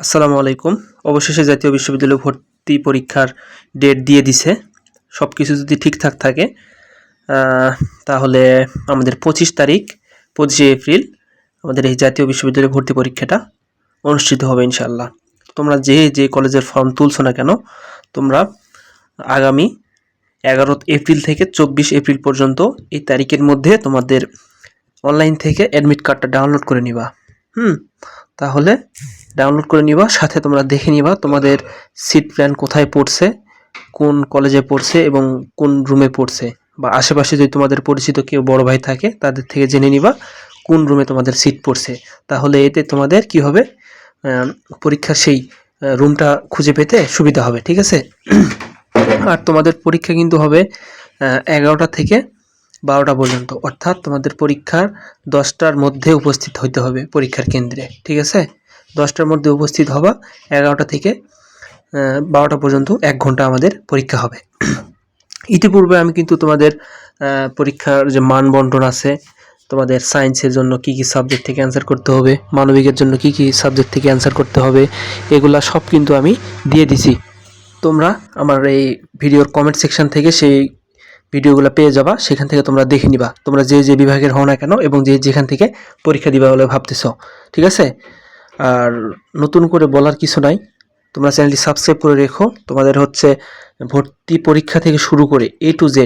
আসসালামু আলাইকুম। অবশেষে জাতীয় বিশ্ববিদ্যালয় ভর্তি পরীক্ষার ডেট দিয়ে দিছে। সব কিছু যদি ঠিকঠাক থাকে তাহলে আমাদের 25শে এপ্রিল আমাদের এই জাতীয় বিশ্ববিদ্যালয় ভর্তি পরীক্ষাটা অনুষ্ঠিত হবে ইনশাআল্লাহ। তোমরা যে কলেজের ফর্ম তুলছো না কেন, তোমরা আগামী 11 এপ্রিল থেকে 24 এপ্রিল পর্যন্ত এই তারিখের মধ্যে তোমাদের অনলাইন থেকে অ্যাডমিট কার্ডটা ডাউনলোড করে নিবা। তাহলে ডাউনলোড করে নিবা, সাথে তোমরা দেখে নিবা তোমাদের সিট প্ল্যান কোথায় পড়ছে, কোন কলেজে পড়ছে এবং কোন রুমে পড়ছে, বা আশেপাশে যদি তোমাদের পরিচিত কেউ বড় ভাই থাকে তাদের থেকে জেনে নিবা কোন রুমে তোমাদের সিট পড়ছে। তাহলে এতে তোমাদের কি হবে, পরীক্ষার সেই রুমটা খুঁজে পেতে সুবিধা হবে। ঠিক আছে? আর তোমাদের পরীক্ষা কিন্তু হবে 11টা থেকে 12টা পর্যন্ত, অর্থাৎ তোমাদের পরীক্ষার 10টার মধ্যে উপস্থিত হইতে হবে পরীক্ষার কেন্দ্রে। ঠিক আছে? 10টার মধ্যে উপস্থিত হবা। 11টা থেকে 12টা পর্যন্ত 1 ঘন্টা আমাদের পরীক্ষা হবে। ইতিপূর্বে আমি কিন্তু তোমাদের পরীক্ষার যে মান বন্টন আছে, তোমাদের সায়েন্সের জন্য কি কি সাবজেক্ট থেকে অ্যান্সার করতে হবে, মানবিকের জন্য কি কি সাবজেক্ট থেকে অ্যান্সার করতে হবে, এগুলা সব কিন্তু আমি দিয়ে দিছি। তোমরা আমার এই ভিডিওর কমেন্ট সেকশন থেকে সেই ভিডিওগুলো পেয়ে যাবা, সেখান থেকে তোমরা দেখে নিবা, তোমরা যে বিভাগের হও না কেন এবং যেখান থেকে পরীক্ষা দিবা বলে ভাবতেছ। ঠিক আছে? আর নতুন করে বলার কিছু নাই, তোমরা চ্যানেলটি সাবস্ক্রাইব করে রেখো। তোমাদের হচ্ছে ভর্তি পরীক্ষা থেকে শুরু করে A to Z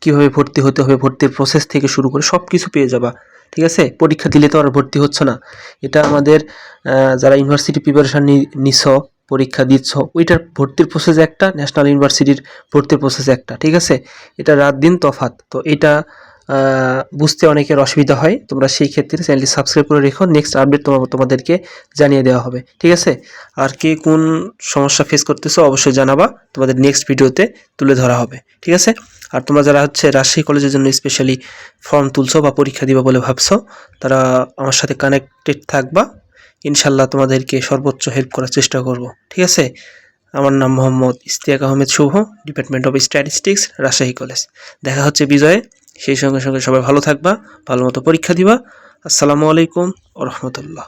কীভাবে ভর্তি হতে হবে, ভর্তির প্রসেস থেকে শুরু করে সব কিছু পেয়ে যাবা। ঠিক আছে? পরীক্ষা দিলে তো আর ভর্তি হচ্ছে না, এটা আমাদের যারা ইউনিভার্সিটি প্রিপারেশান নিছ, পরীক্ষা দিচ্ছ, ওইটার ভর্তির প্রসেস একটা, ন্যাশনাল ইউনিভার্সিটির ভর্তির প্রসেস একটা। ঠিক আছে? এটা রাত দিন তফাৎ, তো এটা বুঝতে অনেকের অসুবিধা হয়। তোমরা সেই ক্ষেত্রে চ্যানেলটি সাবস্ক্রাইব করে রেখো, নেক্সট আপডেট তোমাদেরকে জানিয়ে দেওয়া হবে। ঠিক আছে? আর কে কোন সমস্যা ফেস করতেছো অবশ্যই জানাবা, তোমাদের নেক্সট ভিডিওতে তুলে ধরা হবে। ঠিক আছে? আর তোমরা যারা হচ্ছে রাজশাহী কলেজের জন্য স্পেশালি ফর্ম তুলছো বা পরীক্ষা দিবা বলে ভাবছো, তারা আমার সাথে কানেক্টেড থাকবা। ইনশাল্লাহ তোমাদেরকে সর্বোচ্চ হেল্প করার চেষ্টা করব। ঠিক আছে? আমার নাম Mohammad Ishtiaq Ahmed Shuvo, department of statistics, Rajshahi college. দেখা হচ্ছে বিজয়ে। সেই সঙ্গে সঙ্গে সবাই ভালো থাকবা, ভালো মতো পরীক্ষা দিবা। আসসালামু আলাইকুম ওয়া রাহমাতুল্লাহ।